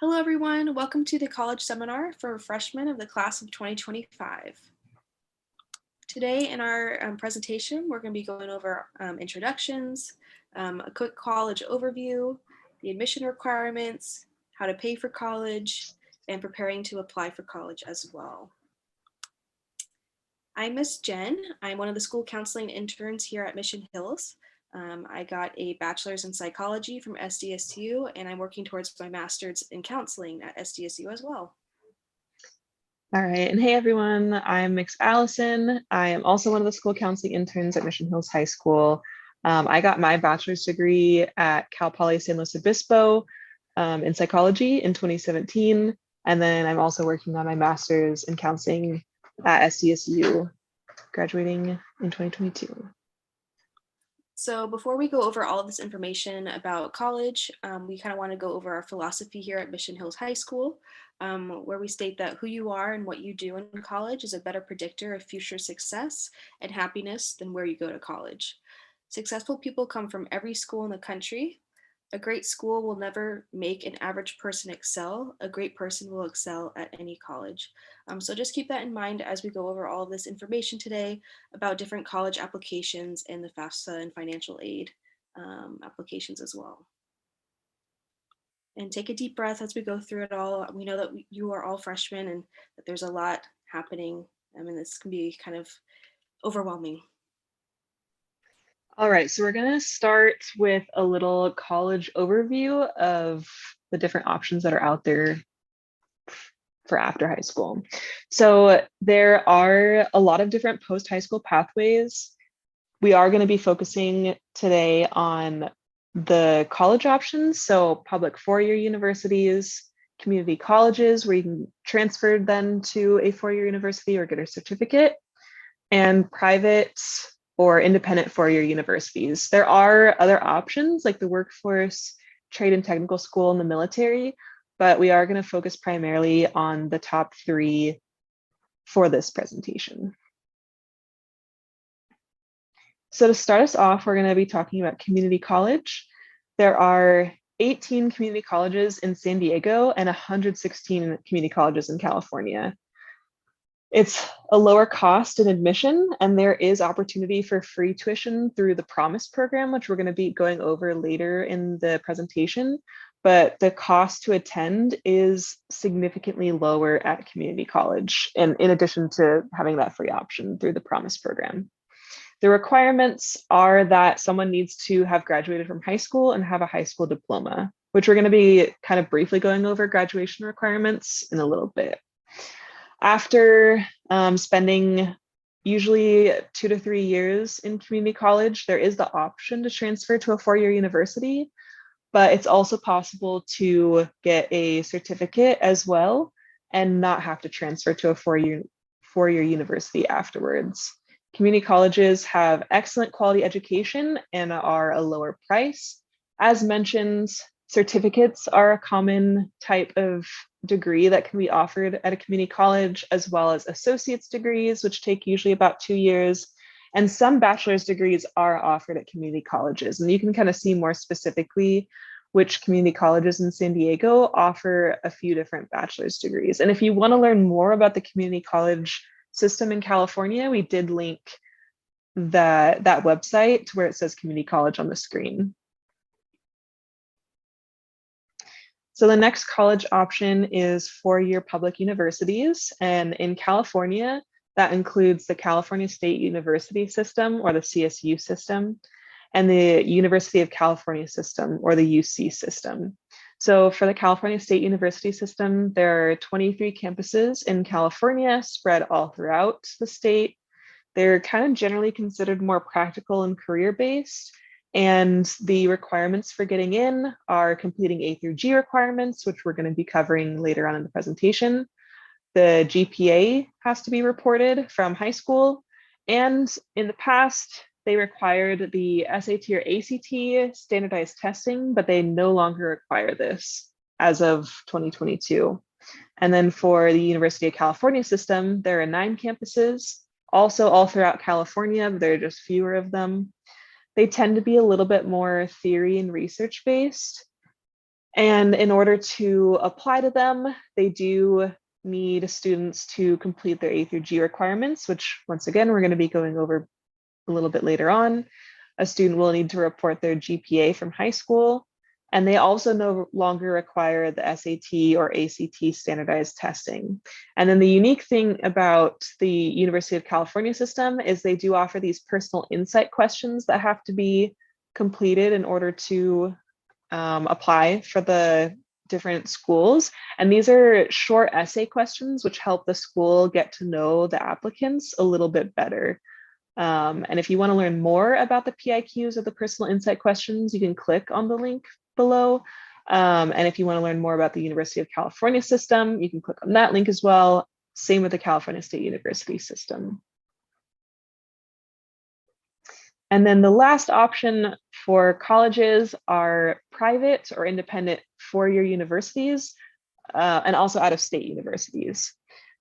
Hello, everyone. Welcome to the college seminar for freshmen of the class of 2025. Today in our presentation, we're going to be going over introductions, a quick college overview, the admission requirements, how to pay for college, and preparing to apply for college as well. I'm Miss Jen. I'm one of the school counseling interns here at Mission Hills. I got a bachelor's in psychology from SDSU, and I'm working towards my master's in counseling at SDSU as well. All right, and hey everyone, I'm Miss Allison. I am also one of the school counseling interns at Mission Hills High School. I got my bachelor's degree at Cal Poly San Luis Obispo in psychology in 2017, and then I'm also working on my master's in counseling at SDSU, graduating in 2022. So before we go over all of this information about college, we kind of want to go over our philosophy here at Mission Hills High School, where we state that who you are and what you do in college is a better predictor of future success and happiness than where you go to college. Successful people come from every school in the country. A great school will never make an average person excel. A great person will excel at any college. So just keep that in mind as we go over all of this information today about different college applications and the Fafsa and financial aid applications as well. And take a deep breath as we go through it all. We know that you are all freshmen and that there's a lot happening. I mean, this can be kind of overwhelming. All right, so we're going to start with a little college overview of the different options that are out there for after high school. So there are a lot of different post-high school pathways. We are going to be focusing today on the college options, so public four-year universities, community colleges where you can transfer then to a four-year university or get a certificate, and private or independent four-year universities. There are other options like the workforce, trade and technical school, and the military, but we are going to focus primarily on the top three for this presentation. So to start us off, we're going to be talking about community college. There are 18 community colleges in San Diego and 116 community colleges in California. It's a lower cost in admission, and there is opportunity for free tuition through the Promise program, which we're going to be going over later in the presentation. But the cost to attend is significantly lower at community college, and in addition to having that free option through the Promise program. The requirements are that someone needs to have graduated from high school and have a high school diploma, which we're going to be kind of briefly going over graduation requirements in a little bit. After spending usually 2 to 3 years in community college, there is the option to transfer to a four-year university, but it's also possible to get a certificate as well and not have to transfer to a four-year university afterwards. Community colleges have excellent quality education and are a lower price. As mentioned, certificates are a common type of degree that can be offered at a community college, as well as associate's degrees, which take usually about 2 years. And some bachelor's degrees are offered at community colleges. And you can kind of see more specifically which community colleges in San Diego offer a few different bachelor's degrees. And if you want to learn more about the community college system in California, we did link that website to where it says community college on the screen. So the next college option is four-year public universities. And in California, that includes the California State University system, or the CSU system, and the University of California system, or the UC system. So for the California State University system, there are 23 campuses in California spread all throughout the state. They're kind of generally considered more practical and career-based. And the requirements for getting in are completing A3g requirements, which we're going to be covering later on in the presentation. The GPA has to be reported from high school. And in the past, they required the SAT or ACT standardized testing, but they no longer require this as of 2022. And then for the University of California system, there are 9 campuses, also all throughout California, but there are just fewer of them. They tend to be a little bit more theory and research based. And in order to apply to them, they do need students to complete their A through G requirements, which once again, we're going to be going over a little bit later on. A student will need to report their GPA from high school, and they also no longer require the SAT or ACT standardized testing. And then the unique thing about the University of California system is they do offer these personal insight questions that have to be completed in order to apply for the different schools. And these are short essay questions, which help the school get to know the applicants a little bit better. And if you want to learn more about the PIQs or the personal insight questions, you can click on the link below. And if you want to learn more about the University of California system, you can click on that link as well. Same with the California State University system. And then the last option for colleges are private or independent four-year universities, and also out-of-state universities.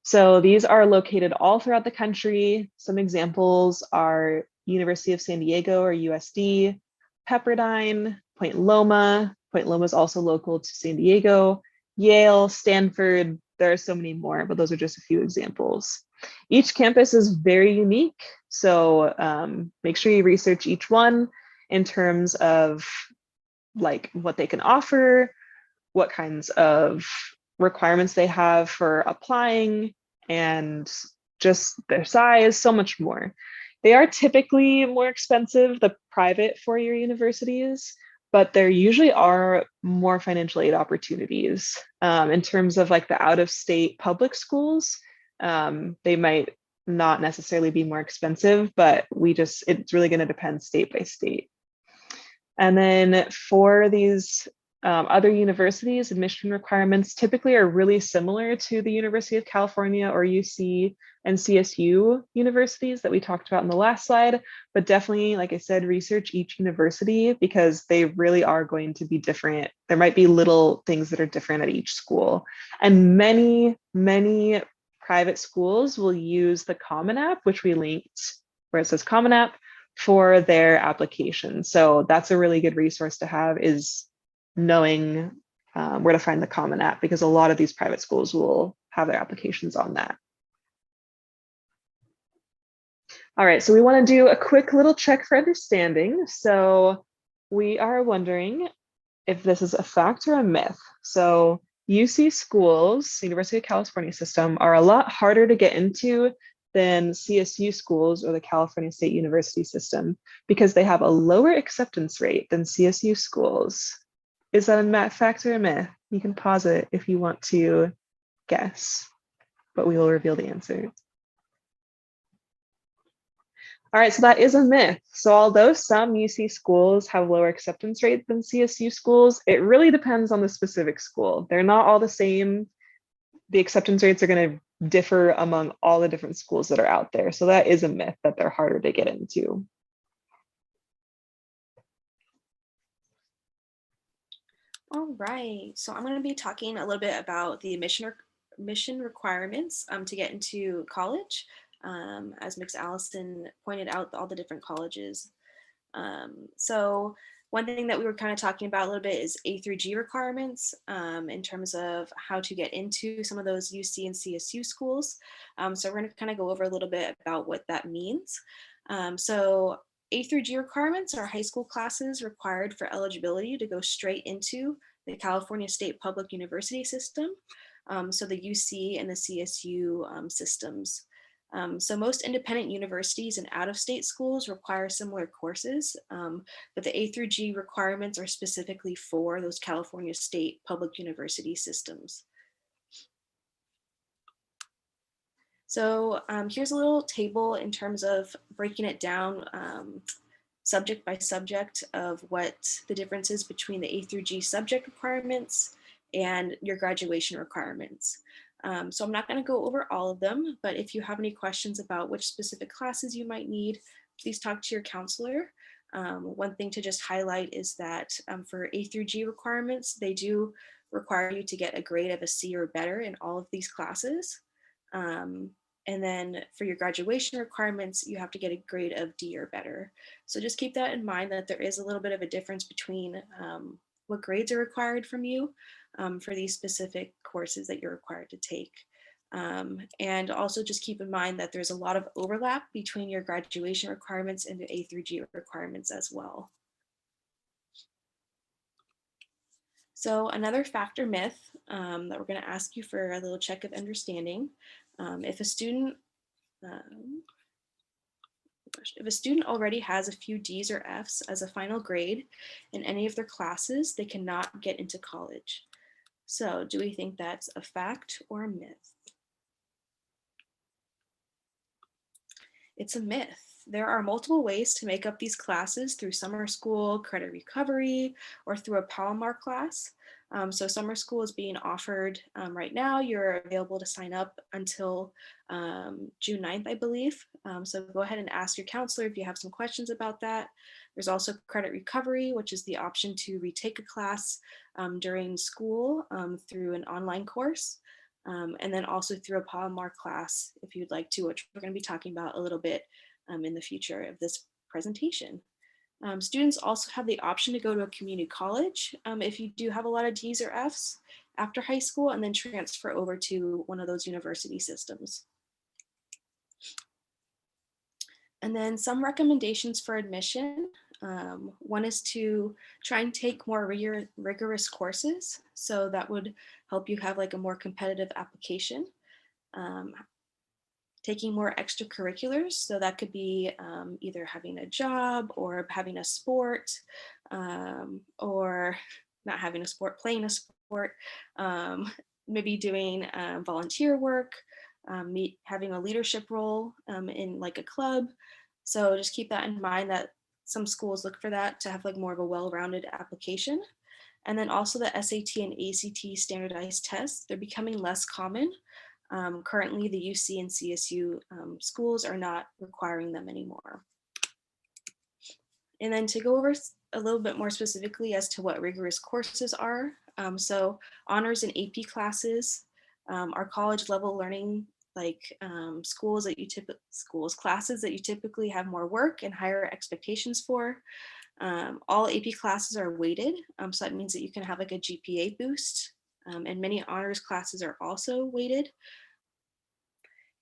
So these are located all throughout the country. Some examples are University of San Diego or USD, Pepperdine, Point Loma. Point Loma is also local to San Diego, Yale, Stanford. There are so many more, but those are just a few examples. Each campus is very unique, so make sure you research each one in terms of like what they can offer, what kinds of requirements they have for applying, and just their size, so much more. They are typically more expensive, the private four-year universities, but there usually are more financial aid opportunities. In terms of like the out-of-state public schools, they might not necessarily be more expensive, but it's really going to depend state by state. And then for these other universities, admission requirements typically are really similar to the University of California or UC and CSU universities that we talked about in the last slide, but definitely, like I said, research each university because they really are going to be different. There might be little things that are different at each school. And many private schools will use the Common App, which we linked where it says Common App, for their application. So that's a really good resource to have, is knowing where to find the Common App, because a lot of these private schools will have their applications on that. All right, so we want to do a quick little check for understanding. So we are wondering if this is a fact or a myth. So UC schools, University of California system, are a lot harder to get into than CSU schools or the California State University system because they have a lower acceptance rate than CSU schools. Is that a fact or a myth? You can pause it if you want to guess, but we will reveal the answer. All right, so that is a myth. So although some UC schools have lower acceptance rates than CSU schools, it really depends on the specific school. They're not all the same. The acceptance rates are going to differ among all the different schools that are out there. So that is a myth that they're harder to get into. All right, so I'm going to be talking a little bit about the admission requirements to get into college. As Mix Allison pointed out, all the different colleges. So one thing that we were kind of talking about a little bit is A3g requirements in terms of how to get into some of those UC and CSU schools. So we're going to kind of go over a little bit about what that means. So A3g requirements are high school classes required for eligibility to go straight into the California State Public University system. So the UC and the CSU systems. So most independent universities and out-of-state schools require similar courses, but the A3g requirements are specifically for those California State Public University systems. So here's a little table in terms of breaking it down subject by subject of what the difference is between the A3g subject requirements and your graduation requirements. So I'm not going to go over all of them, but if you have any questions about which specific classes you might need, please talk to your counselor. One thing to just highlight is that for A3g requirements, they do require you to get a grade of a C or better in all of these classes. And then for your graduation requirements, you have to get a grade of D or better. So just keep that in mind, that there is a little bit of a difference between what grades are required from you for these specific courses that you're required to take. And also just keep in mind that there's a lot of overlap between your graduation requirements and the A3g requirements as well. So another fact or myth that we're going to ask you for a little check of understanding. If a student already has a few D's or F's as a final grade in any of their classes, they cannot get into college. So do we think that's a fact or a myth? It's a myth. There are multiple ways to make up these classes through summer school, credit recovery, or through a Palomar class. So summer school is being offered right now. You're available to sign up until June 9th, I believe. So go ahead and ask your counselor if you have some questions about that. There's also credit recovery, which is the option to retake a class during school through an online course. And then also through a Palomar class, if you'd like to, which we're going to be talking about a little bit in the future of this presentation. Students also have the option to go to a community college if you do have a lot of D's or F's after high school, and then transfer over to one of those university systems. And then some recommendations for admission. One is to try and take more rigorous courses. So that would help you have like a more competitive application. Taking more extracurriculars. So that could be either having a job or having a sport or not having a sport, playing a sport, maybe doing volunteer work, having a leadership role in like a club. So just keep that in mind that some schools look for that to have like more of a well-rounded application. And then also the SAT and ACT standardized tests, they're becoming less common. Currently, the UC and CSU schools are not requiring them anymore. And then to go over a little bit more specifically as to what rigorous courses are. So honors and AP classes are college level learning like classes that you typically have more work and higher expectations for. All AP classes are weighted, so that means that you can have like a GPA boost, and many honors classes are also weighted.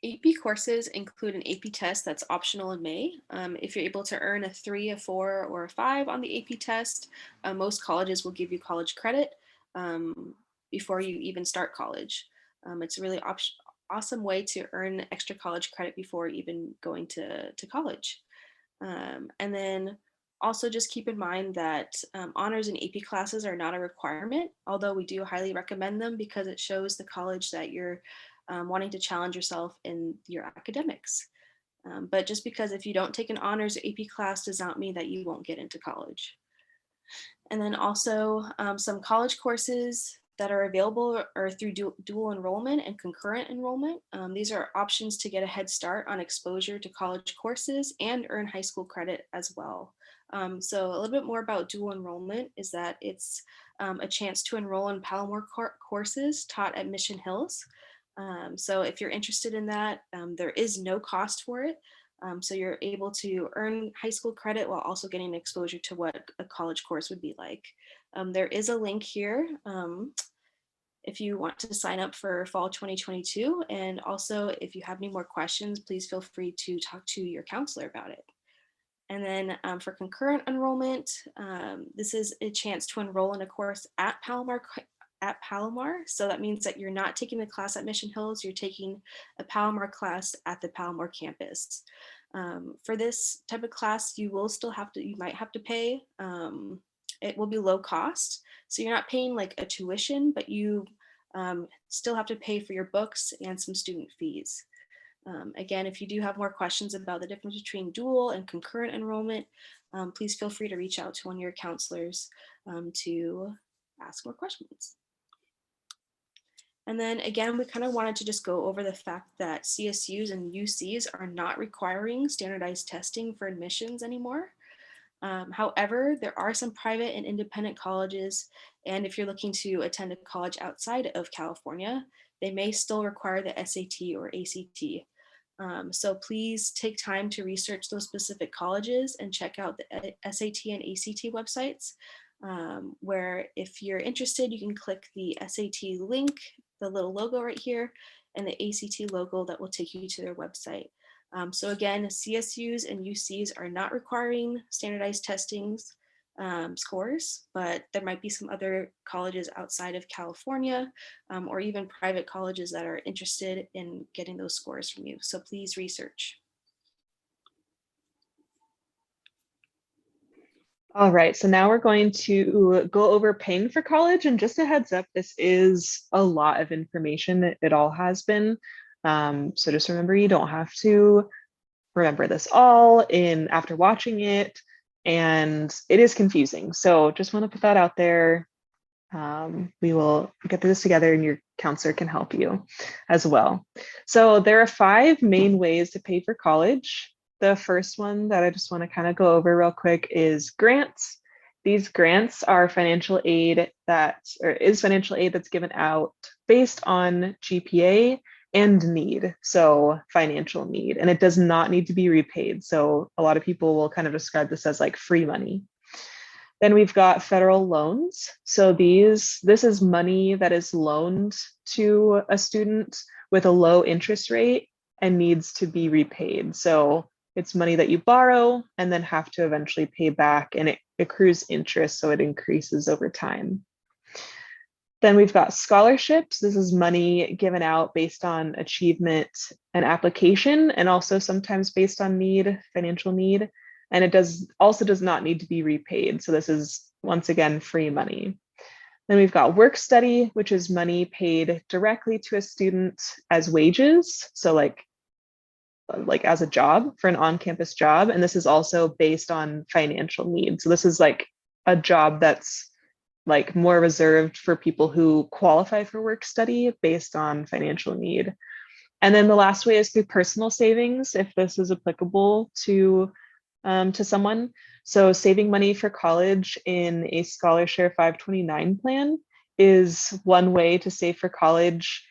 AP courses include an AP test that's optional in May. If you're able to earn a 3, a 4, or a 5 on the AP test, most colleges will give you college credit before you even start college. It's a really awesome way to earn extra college credit before even going to college. And then also just keep in mind that honors and AP classes are not a requirement, although we do highly recommend them because it shows the college that you're wanting to challenge yourself in your academics. But just because if you don't take an honors or AP class does not mean that you won't get into college. And then also some college courses that are available are through dual enrollment and concurrent enrollment. These are options to get a head start on exposure to college courses and earn high school credit as well. So a little bit more about dual enrollment is that it's a chance to enroll in Palomar courses taught at Mission Hills. So if you're interested in that, there is no cost for it. So you're able to earn high school credit while also getting exposure to what a college course would be like. There is a link here if you want to sign up for fall 2022. And also if you have any more questions, please feel free to talk to your counselor about it. And then for concurrent enrollment, this is a chance to enroll in a course at Palomar. So that means that you're not taking the class at Mission Hills, you're taking a Palomar class at the Palomar campus. For this type of class, you might have to pay. It will be low cost. So you're not paying like a tuition, but you still have to pay for your books and some student fees. Again, if you do have more questions about the difference between dual and concurrent enrollment, please feel free to reach out to one of your counselors to ask more questions. And then again, we kind of wanted to just go over the fact that CSUs and UCs are not requiring standardized testing for admissions anymore. However, there are some private and independent colleges, and if you're looking to attend a college outside of California, they may still require the SAT or ACT. So please take time to research those specific colleges and check out the SAT and ACT websites. where if you're interested, you can click the SAT link, the little logo right here, and the ACT logo that will take you to their website. So again, CSUs and UCs are not requiring standardized testings scores, but there might be some other colleges outside of California or even private colleges that are interested in getting those scores from you. So please research. All right, so now we're going to go over paying for college, and just a heads up, this is a lot of information. It all has been. So just remember, you don't have to remember this all in after watching it, and it is confusing. So just want to put that out there. We will get through this together, and your counselor can help you as well. So there are 5 main ways to pay for college. The first one that I just want to kind of go over real quick is grants. These grants are financial aid that's given out based on GPA and need, so financial need, and it does not need to be repaid. So a lot of people will kind of describe this as like free money. Then we've got federal loans. So this is money that is loaned to a student with a low interest rate and needs to be repaid. So it's money that you borrow and then have to eventually pay back, and it accrues interest, so it increases over time. Then we've got scholarships. This is money given out based on achievement and application, and also sometimes based on need, financial need. And it does not need to be repaid. So this is, once again, free money. Then we've got work study, which is money paid directly to a student as wages. So like as a job, for an on-campus job. And this is also based on financial need. So this is like a job that's like more reserved for people who qualify for work study based on financial need. And then the last way is through personal savings, if this is applicable to someone. So saving money for college in a ScholarShare 529 plan is one way to save for college,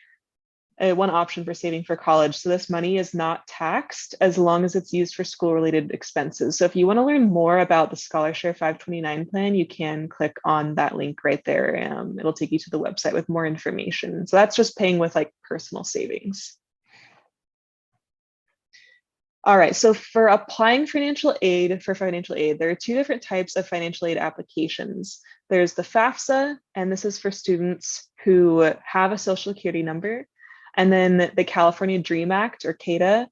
one option for saving for college. So this money is not taxed as long as it's used for school-related expenses. So if you want to learn more about the ScholarShare 529 plan, you can click on that link right there. It'll take you to the website with more information. So that's just paying with like personal savings. All right, so for applying financial aid, there are 2 different types of financial aid applications. There's the Fafsa, and this is for students who have a social security number. And then the California Dream Act, or CATA,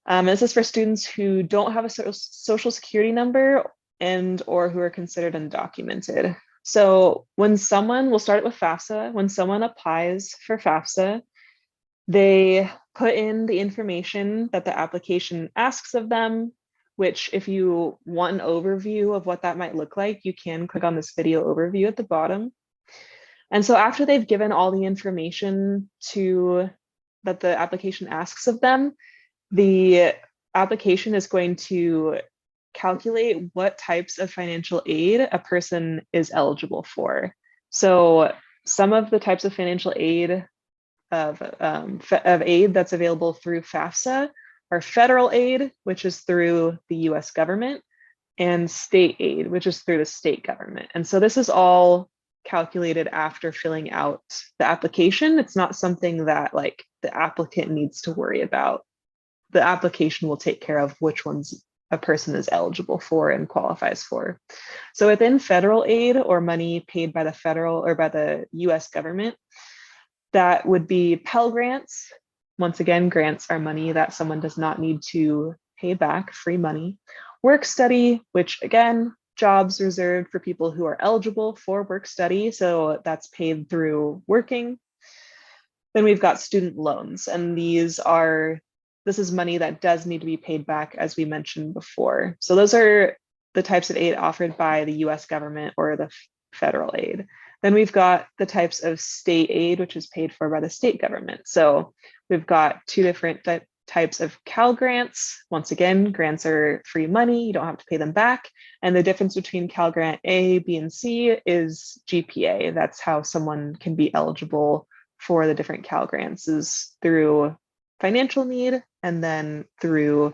this is for students who don't have a social security number or who are considered undocumented. So we'll start with FAFSA. When someone applies for FAFSA, they put in the information that the application asks of them, which if you want an overview of what that might look like, you can click on this video overview at the bottom. And so after they've given all the information that the application asks of them, the application is going to calculate what types of financial aid a person is eligible for. So some of the types of financial aid of aid that's available through FAFSA are federal aid, which is through the US government, and state aid, which is through the state government. And so this is all calculated after filling out the application. It's not something that like the applicant needs to worry about. The application will take care of which ones a person is eligible for and qualifies for. So within federal aid, or money paid by the federal or by the US government, that would be Pell Grants. Once again, grants are money that someone does not need to pay back, free money. Work study, which again, jobs reserved for people who are eligible for work study. So that's paid through working. Then we've got student loans, and this is money that does need to be paid back, as we mentioned before. So those are the types of aid offered by the US government or the federal aid. Then we've got the types of state aid, which is paid for by the state government. So we've got 2 different types of Cal Grants. Once again, grants are free money, you don't have to pay them back. And the difference between Cal Grant A, B, and C is GPA. That's how someone can be eligible for the different Cal Grants, is through financial need and then through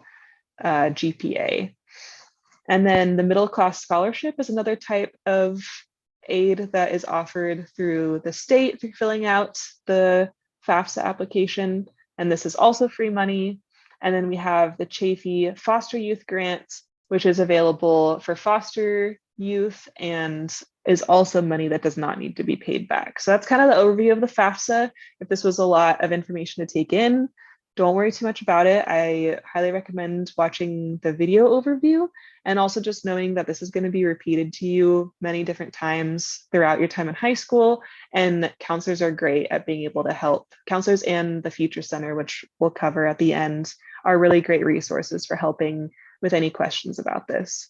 GPA. And then the middle class scholarship is another type of aid that is offered through the state through filling out the FAFSA application. And this is also free money. And then we have the Chafee Foster Youth Grant, which is available for foster youth and is also money that does not need to be paid back. So that's kind of the overview of the FAFSA. If this was a lot of information to take in, don't worry too much about it. I highly recommend watching the video overview and also just knowing that this is going to be repeated to you many different times throughout your time in high school. And counselors are great at being able to help. Counselors and the Future Center, which we'll cover at the end, are really great resources for helping with any questions about this.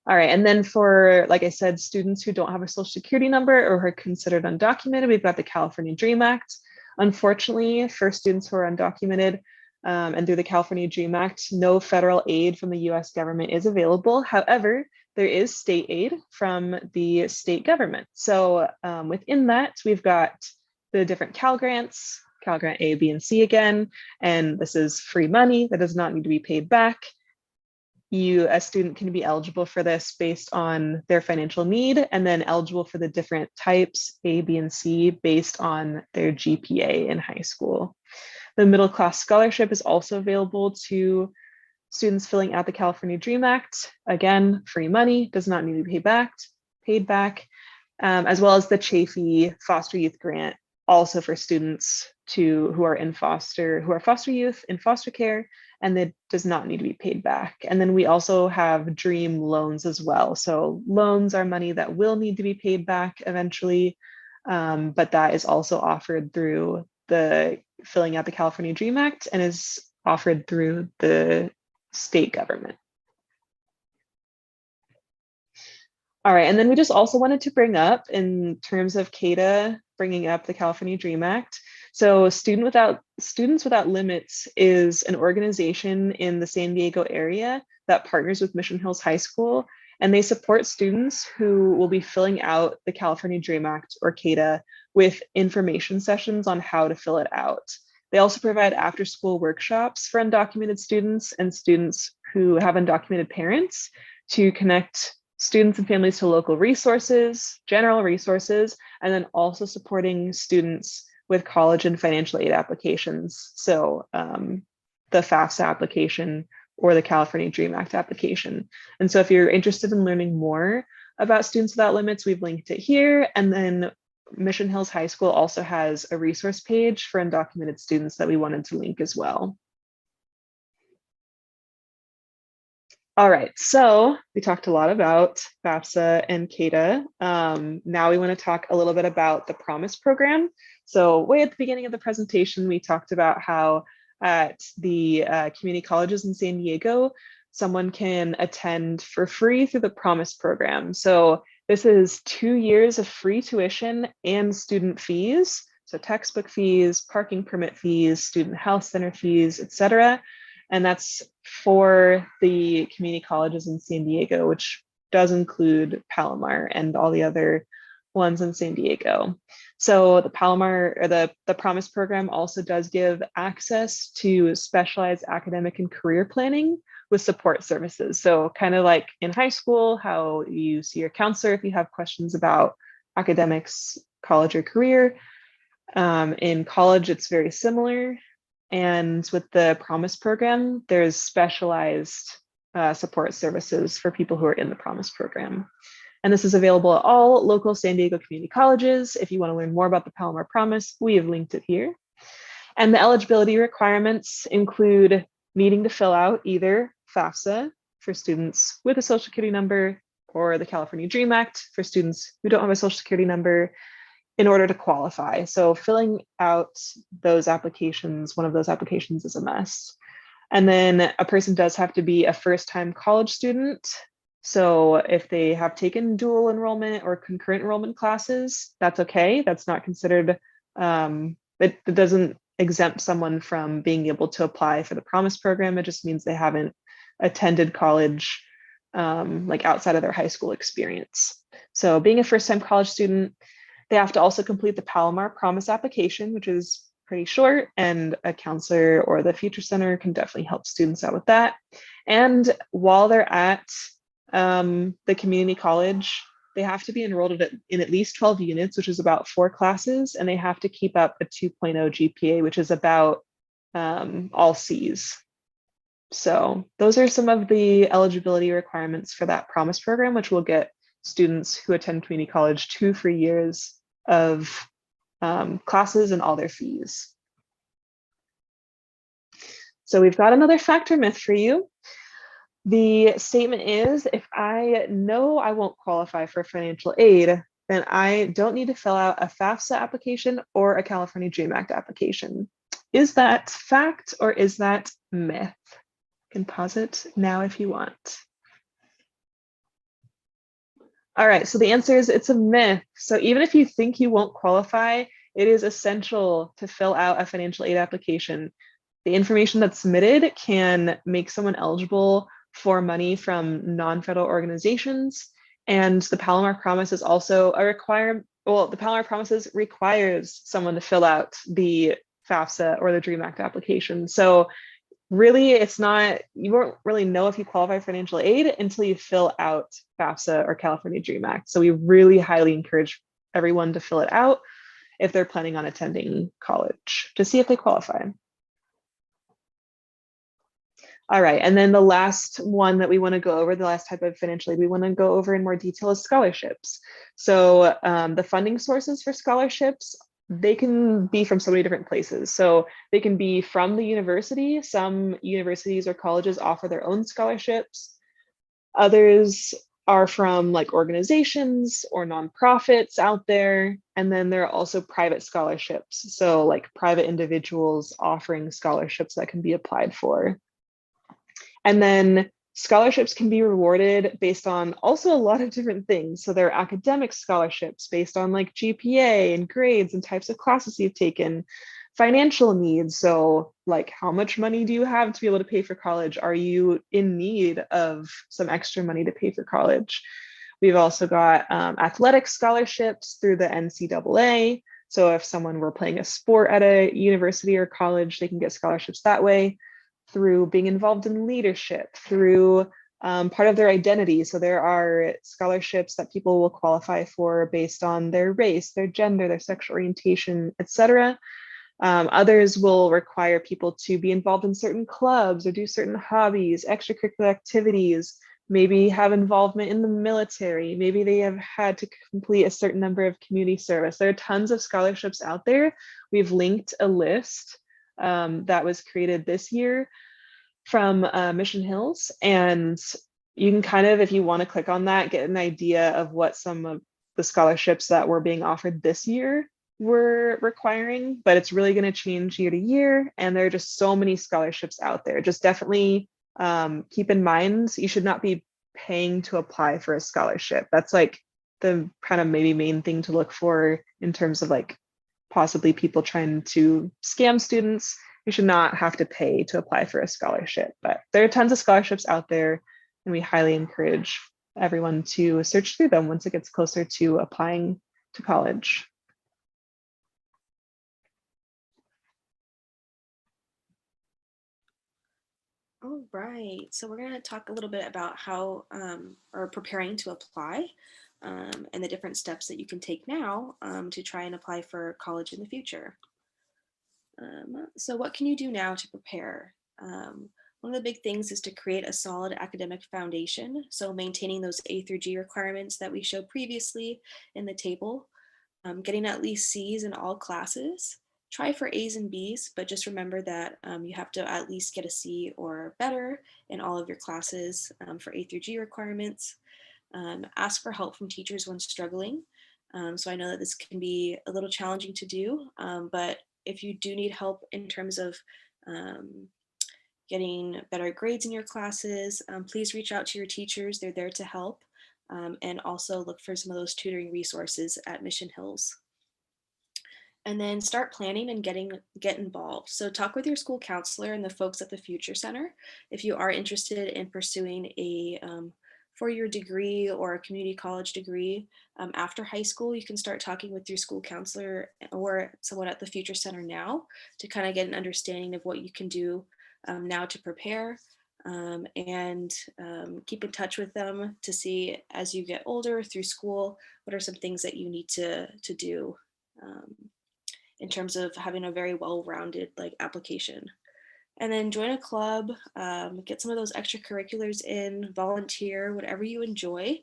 All right, and then for, like I said, students who don't have a social security number or are considered undocumented, we've got the California DREAM Act. Unfortunately, for students who are undocumented and through the California DREAM Act, no federal aid from the US government is available. However, there is state aid from the state government. So within that, we've got the different Cal Grants, Cal Grant A, B, and C again, and this is free money that does not need to be paid back. You, a student, can be eligible for this based on their financial need and then eligible for the different types A, B, and C based on their GPA in high school. The middle class scholarship is also available to students filling out the California DREAM Act. Again, free money, does not need to be paid back, as well as the Chafee Foster Youth Grant, also for students who are foster youth in foster care, and that does not need to be paid back. And then we also have DREAM loans as well. So loans are money that will need to be paid back eventually, but that is also offered through the filling out the California DREAM Act and is offered through the state government. All right, and then we just also wanted to bring up in terms of CADA, bringing up the California DREAM Act. So Students Without Limits is an organization in the San Diego area that partners with Mission Hills High School, and they support students who will be filling out the California DREAM Act or CADA with information sessions on how to fill it out. They also provide after-school workshops for undocumented students and students who have undocumented parents to connect students and families to local resources, general resources, and then also supporting students with college and financial aid applications. So the Fafsa application or the California DREAM Act application. And so if you're interested in learning more about Students Without Limits, we've linked it here. And then Mission Hills High School also has a resource page for undocumented students that we wanted to link as well. All right, so we talked a lot about FAFSA and CADA. Now we want to talk a little bit about the Promise program. So way at the beginning of the presentation, we talked about how at the community colleges in San Diego, someone can attend for free through the Promise program. So this is 2 years of free tuition and student fees. So textbook fees, parking permit fees, student health center fees, etc. And that's for the community colleges in San Diego, which does include Palomar and all the other ones in San Diego. So the Palomar or the Promise program also does give access to specialized academic and career planning with support services. So kind of like in high school, how you see your counselor if you have questions about academics, college, or career. In college, it's very similar. And with the Promise program, there's specialized support services for people who are in the Promise program. And this is available at all local San Diego community colleges. If you want to learn more about the Palomar Promise, we have linked it here. And the eligibility requirements include needing to fill out either FAFSA for students with a social security number or the California DREAM Act for students who don't have a social security number in order to qualify. So filling out those applications, one of those applications is a must. And then a person does have to be a first-time college student. So if they have taken dual enrollment or concurrent enrollment classes, that's okay. That's not considered, it doesn't exempt someone from being able to apply for the Promise program. It just means they haven't attended college like outside of their high school experience. So being a first-time college student, they have to also complete the Palomar Promise application, which is pretty short, and a counselor or the Future Center can definitely help students out with that. And while they're at the community college, they have to be enrolled in at least 12 units, which is about 4 classes, and they have to keep up a 2.0 GPA, which is about all C's. So those are some of the eligibility requirements for that Promise program, which will get students who attend community college 2 free years of classes and all their fees. So we've got another fact or myth for you. The statement is, if I know I won't qualify for financial aid, then I don't need to fill out a Fafsa application or a California Dream Act application. Is that fact or is that myth? You can pause it now if you want. All right, so the answer is it's a myth. So even if you think you won't qualify, it is essential to fill out a financial aid application. The information that's submitted can make someone eligible for money from non-federal organizations. And the Palomar Promise is also a requirement. Well, the Palomar Promises requires someone to fill out the FAFSA or the DREAM Act application. So really, it's not, you won't really know if you qualify for financial aid until you fill out FAFSA or California DREAM Act. So we really highly encourage everyone to fill it out if they're planning on attending college to see if they qualify. All right, and then the last one that we want to go over, the last type of financial aid we want to go over in more detail is scholarships. So the funding sources for scholarships, they can be from so many different places. So they can be from the university. Some universities or colleges offer their own scholarships. Others are from like organizations or nonprofits out there. And then there are also private scholarships. So like private individuals offering scholarships that can be applied for. And then scholarships can be rewarded based on also a lot of different things. So there are academic scholarships based on like GPA and grades and types of classes you've taken, financial needs. So like how much money do you have to be able to pay for college? Are you in need of some extra money to pay for college? We've also got athletic scholarships through the NCAA. So if someone were playing a sport at a university or college, they can get scholarships that way, through being involved in leadership, through part of their identity. So there are scholarships that people will qualify for based on their race, their gender, their sexual orientation, etc. Others will require people to be involved in certain clubs or do certain hobbies, extracurricular activities, maybe have involvement in the military, maybe they have had to complete a certain number of community service. There are tons of scholarships out there. We've linked a list that was created this year from Mission Hills. And you can kind of, if you want to click on that, get an idea of what some of the scholarships that were being offered this year were requiring, but it's really going to change year to year. And there are just so many scholarships out there. Just definitely keep in mind, you should not be paying to apply for a scholarship. That's like the kind of maybe main thing to look for in terms of like possibly people trying to scam students. You should not have to pay to apply for a scholarship, but there are tons of scholarships out there, and we highly encourage everyone to search through them once it gets closer to applying to college. All right, so we're going to talk a little bit about how or preparing to apply and the different steps that you can take now to try and apply for college in the future. So what can you do now to prepare? One of the big things is to create a solid academic foundation. So maintaining those A3g requirements that we showed previously in the table, getting at least C's in all classes. Try for A's and B's, but just remember that you have to at least get a C or better in all of your classes for A3g requirements. Ask for help from teachers when struggling. So I know that this can be a little challenging to do, but if you do need help in terms of getting better grades in your classes, please reach out to your teachers. They're there to help. And also look for some of those tutoring resources at Mission Hills. And then start planning and get involved. So talk with your school counselor and the folks at the Future Center if you are interested in pursuing a four-year degree or a community college degree after high school. You can start talking with your school counselor or someone at the Future Center now to kind of get an understanding of what you can do now to prepare. and keep in touch with them to see as you get older through school, what are some things that you need to do um, in terms of having a very well-rounded like application. And then join a club, get some of those extracurriculars in, volunteer, whatever you enjoy.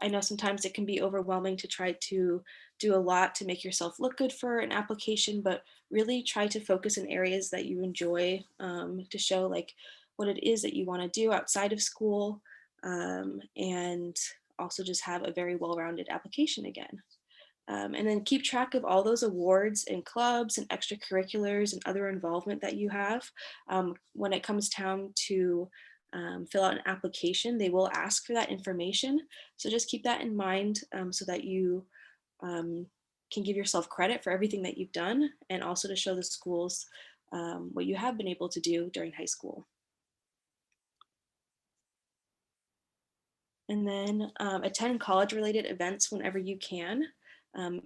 I know sometimes it can be overwhelming to try to do a lot to make yourself look good for an application, but really try to focus in areas that you enjoy to show like what it is that you want to do outside of school, and also just have a very well-rounded application again. And then keep track of all those awards and clubs and extracurriculars and other involvement that you have. When it comes time to fill out an application, they will ask for that information. So just keep that in mind so that you um, can give yourself credit for everything that you've done and also to show the schools what you have been able to do during high school. And then attend college-related events whenever you can.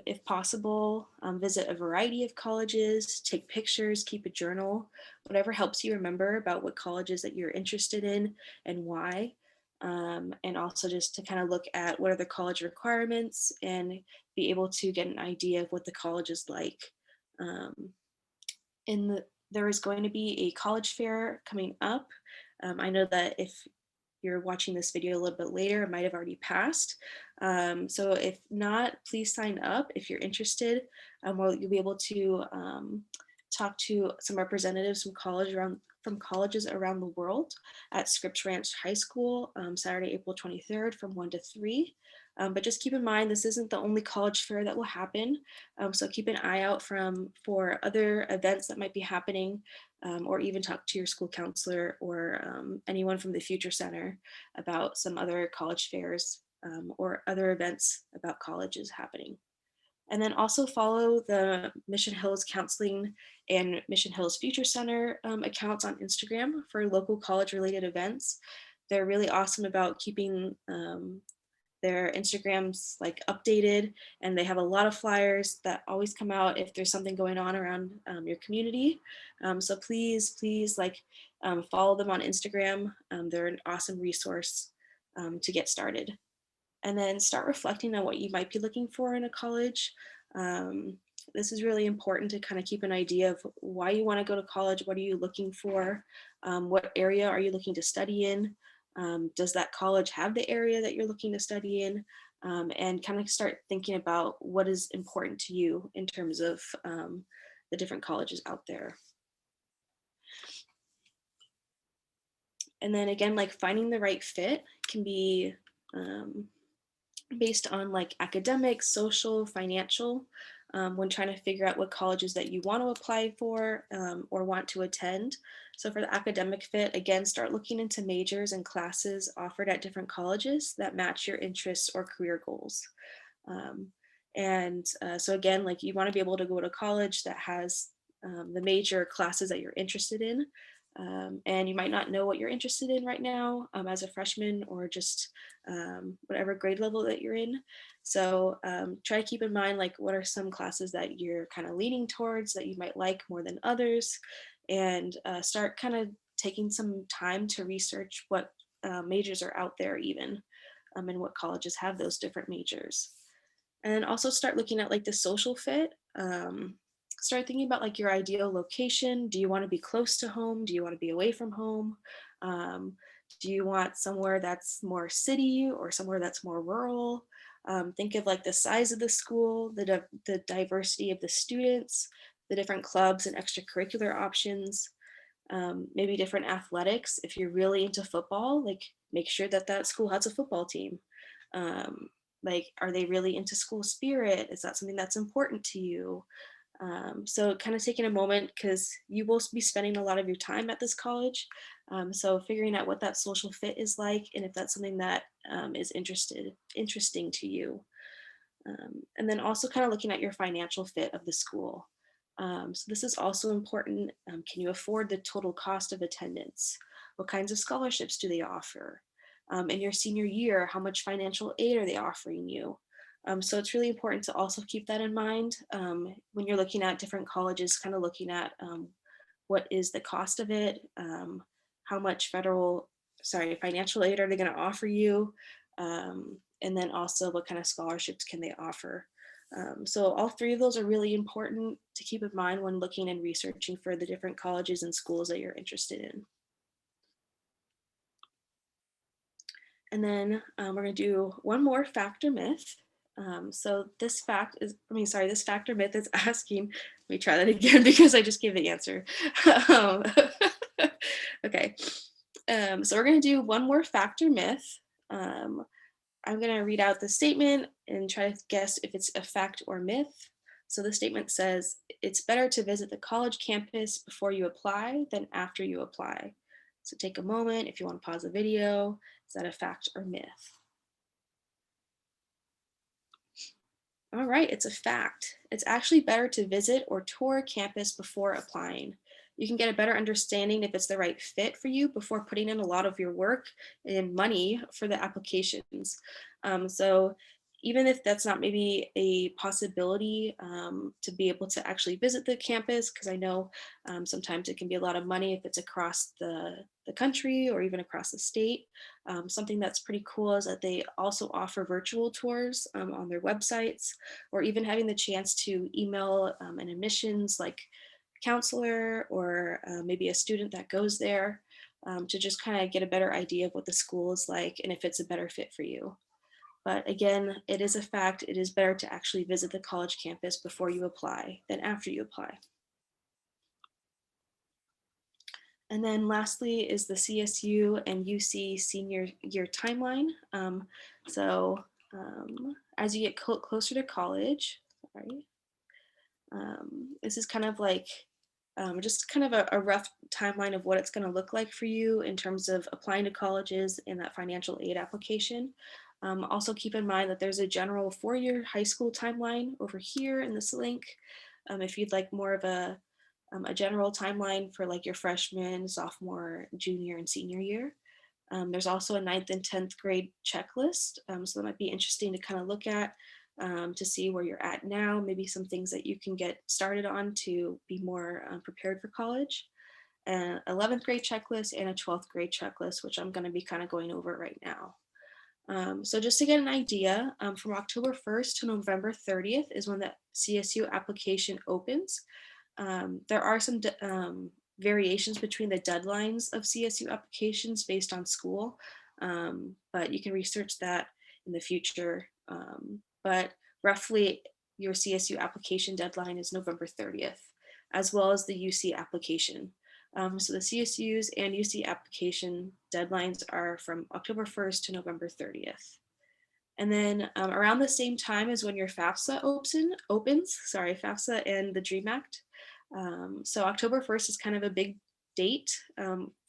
If possible, visit a variety of colleges, take pictures, keep a journal, whatever helps you remember about what colleges that you're interested in and why. And also just to kind of look at what are the college requirements and be able to get an idea of what the college is like. Um, there is going to be a college fair coming up. I know that if you're watching this video a little bit later, it might have already passed. So if not, please sign up if you're interested. You'll be able to talk to some representatives from colleges around the world at Scripps Ranch High School, Saturday, April 23rd from 1 to 3. But just keep in mind, this isn't the only college fair that will happen. So keep an eye out for other events that might be happening, or even talk to your school counselor or anyone from the Future Center about some other college fairs or other events about colleges happening. And then also follow the Mission Hills Counseling and Mission Hills Future Center accounts on Instagram for local college related events. They're really awesome about keeping their Instagrams like updated, and they have a lot of flyers that always come out if there's something going on around your community. So please like follow them on Instagram. They're an awesome resource to get started. And then start reflecting on what you might be looking for in a college. Um, this is really important to kind of keep an idea of why you want to go to college. What are you looking for? What area are you looking to study in? Does that college have the area that you're looking to study in? And kind of start thinking about what is important to you in terms of the different colleges out there. And then again, like finding the right fit can be based on like academic, social, financial, when trying to figure out what colleges that you want to apply for or want to attend. So for the academic fit, again, start looking into majors and classes offered at different colleges that match your interests or career goals. So again, like you want to be able to go to college that has the major classes that you're interested in. And you might not know what you're interested in right now as a freshman or just whatever grade level that you're in. So try to keep in mind like what are some classes that you're kind of leaning towards that you might like more than others, and start kind of taking some time to research what majors are out there even, and what colleges have those different majors. And then also start looking at like the social fit. Start thinking about like your ideal location. Do you want to be close to home? Do you want to be away from home? Um, do you want somewhere that's more city or somewhere that's more rural? Think of like the size of the school, the diversity of the students, the different clubs and extracurricular options, maybe different athletics. If you're really into football, like make sure that that school has a football team. Um, like, are they really into school spirit? Is that something that's important to you? So kind of taking a moment because you will be spending a lot of your time at this college. So figuring out what that social fit is like and if that's something that is interesting to you. And then also kind of looking at your financial fit of the school. So this is also important. Can you afford the total cost of attendance? What kinds of scholarships do they offer? In your senior year, how much financial aid are they offering you? So it's really important to also keep that in mind when you're looking at different colleges, kind of looking at what is the cost of it, how much financial aid are they going to offer you, and then also what kind of scholarships can they offer. So all three of those are really important to keep in mind when looking and researching for the different colleges and schools that you're interested in. And then we're going to do one more fact or myth. So this this fact or myth is asking, let me try that again because I just gave the answer. Um, okay. So we're going to do one more fact or myth. Um, I'm going to read out the statement and try to guess if it's a fact or myth. So the statement says, it's better to visit the college campus before you apply than after you apply. So take a moment if you want to pause the video. Is that a fact or myth? All right, it's a fact. It's actually better to visit or tour campus before applying. You can get a better understanding if it's the right fit for you before putting in a lot of your work and money for the applications. So even if that's not maybe a possibility to be able to actually visit the campus, because I know sometimes it can be a lot of money if it's across the country or even across the state. Something that's pretty cool is that they also offer virtual tours on their websites, or even having the chance to email an admissions like counselor or maybe a student that goes there to just kind of get a better idea of what the school is like and if it's a better fit for you. But again, it is a fact, it is better to actually visit the college campus before you apply than after you apply. And then lastly is the CSU and UC senior year timeline. So as you get closer to college, sorry, this is kind of like just kind of a rough timeline of what it's going to look like for you in terms of applying to colleges and that financial aid application. Also keep in mind that there's a general 4-year high school timeline over here in this link. If you'd like more of a general timeline for like your freshman, sophomore, junior, and senior year. There's also a 9th and 10th grade checklist. So that might be interesting to kind of look at to see where you're at now, maybe some things that you can get started on to be more prepared for college. An 11th grade checklist and a 12th grade checklist, which I'm going to be kind of going over right now. So just to get an idea, from October 1st to November 30th is when the CSU application opens. There are some variations between the deadlines of CSU applications based on school, but you can research that in the future. But roughly your CSU application deadline is November 30th, as well as the UC application. So the CSUs and UC application deadlines are from October 1st to November 30th. And then around the same time is when your FAFSA opens, FAFSA and the DREAM Act. So October 1st is kind of a big date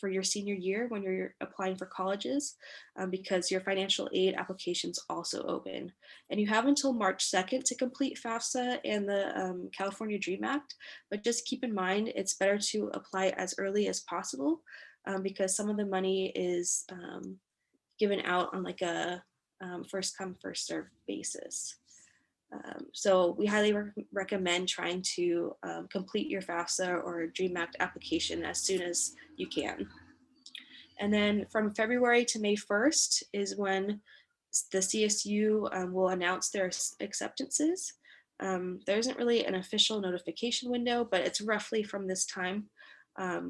for your senior year when you're applying for colleges because your financial aid applications also open. And you have until March 2nd to complete FAFSA and the California DREAM Act, but just keep in mind it's better to apply as early as possible because some of the money is given out on like a first come, first serve basis. So we highly recommend trying to complete your FAFSA or DREAM Act application as soon as you can. And then from February to May 1st is when the CSU will announce their acceptances. There isn't really an official notification window, but it's roughly from this time.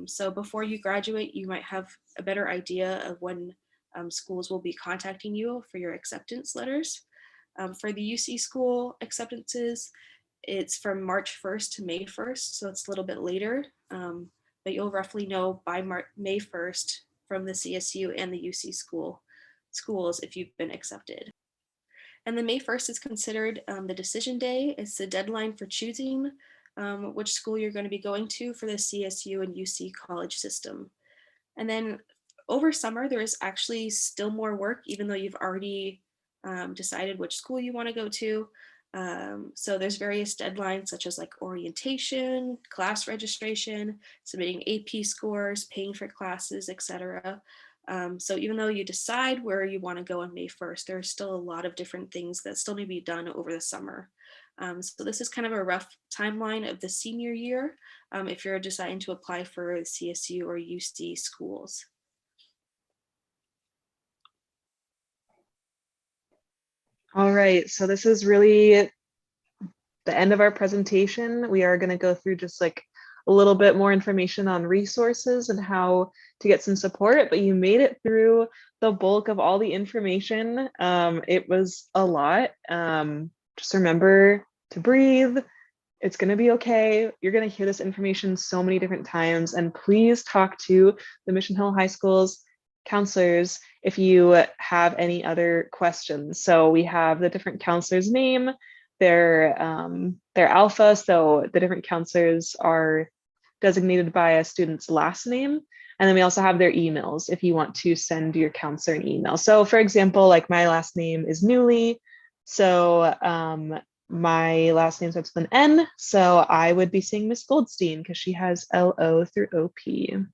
So before you graduate, you might have a better idea of when schools will be contacting you for your acceptance letters. For the UC school acceptances, it's from March 1st to May 1st, so it's a little bit later, but you'll roughly know by May 1st from the CSU and the UC schools if you've been accepted. And then May 1st is considered the decision day. It's the deadline for choosing which school you're going to be going to for the CSU and UC college system. And then over summer, there is actually still more work, even though you've already decided which school you want to go to. So there's various deadlines such as like orientation, class registration, submitting AP scores, paying for classes, etc. So even though you decide where you want to go on May 1st, there's still a lot of different things that still need to be done over the summer. So this is kind of a rough timeline of the senior year if you're deciding to apply for CSU or UC schools. All right, so this is really the end of our presentation. We are going to go through just like a little bit more information on resources and how to get some support, but you made it through the bulk of all the information. It was a lot. Just remember to breathe. It's going to be okay. You're going to hear this information so many different times, and please talk to the Mission Hill High School's counselors if you have any other questions. So we have the different counselors' name, their alpha. So the different counselors are designated by a student's last name. And then we also have their emails if you want to send your counselor an email. So for example, like my last name is Newly. So my last name starts with an N. So I would be seeing Miss Goldstein because she has LO through OP.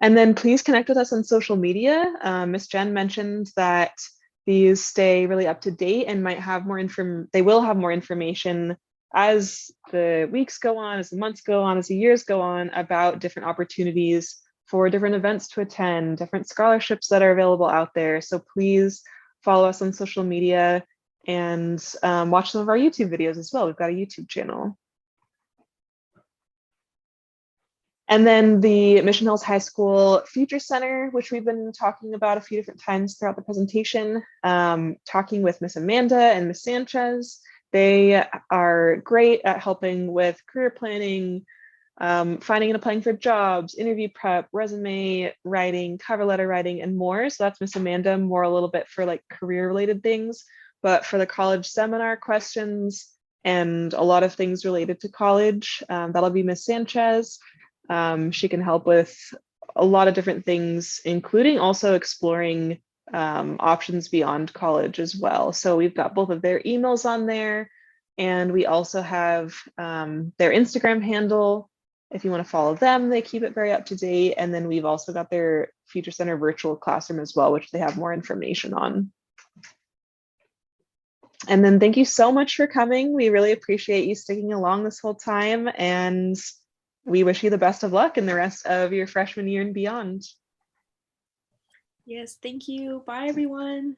And then please connect with us on social media. Miss Jen mentioned that these stay really up to date and might have more they will have more information as the weeks go on, as the months go on, as the years go on, about different opportunities for different events to attend, different scholarships that are available out there. So please follow us on social media and watch some of our YouTube videos as well. We've got a YouTube channel. And then the Mission Hills High School Future Center, which we've been talking about a few different times throughout the presentation, talking with Miss Amanda and Miss Sanchez. They are great at helping with career planning, finding and applying for jobs, interview prep, resume writing, cover letter writing, and more. So that's Miss Amanda, more a little bit for like career related things, but for the college seminar questions and a lot of things related to college, that'll be Miss Sanchez. She can help with a lot of different things, including also exploring options beyond college as well. So we've got both of their emails on there, and we also have their Instagram handle. If you want to follow them, they keep it very up to date. And then we've also got their Future Center virtual classroom as well, which they have more information on. And then thank you so much for coming. We really appreciate you sticking along this whole time, and we wish you the best of luck in the rest of your freshman year and beyond. Yes, thank you. Bye, everyone.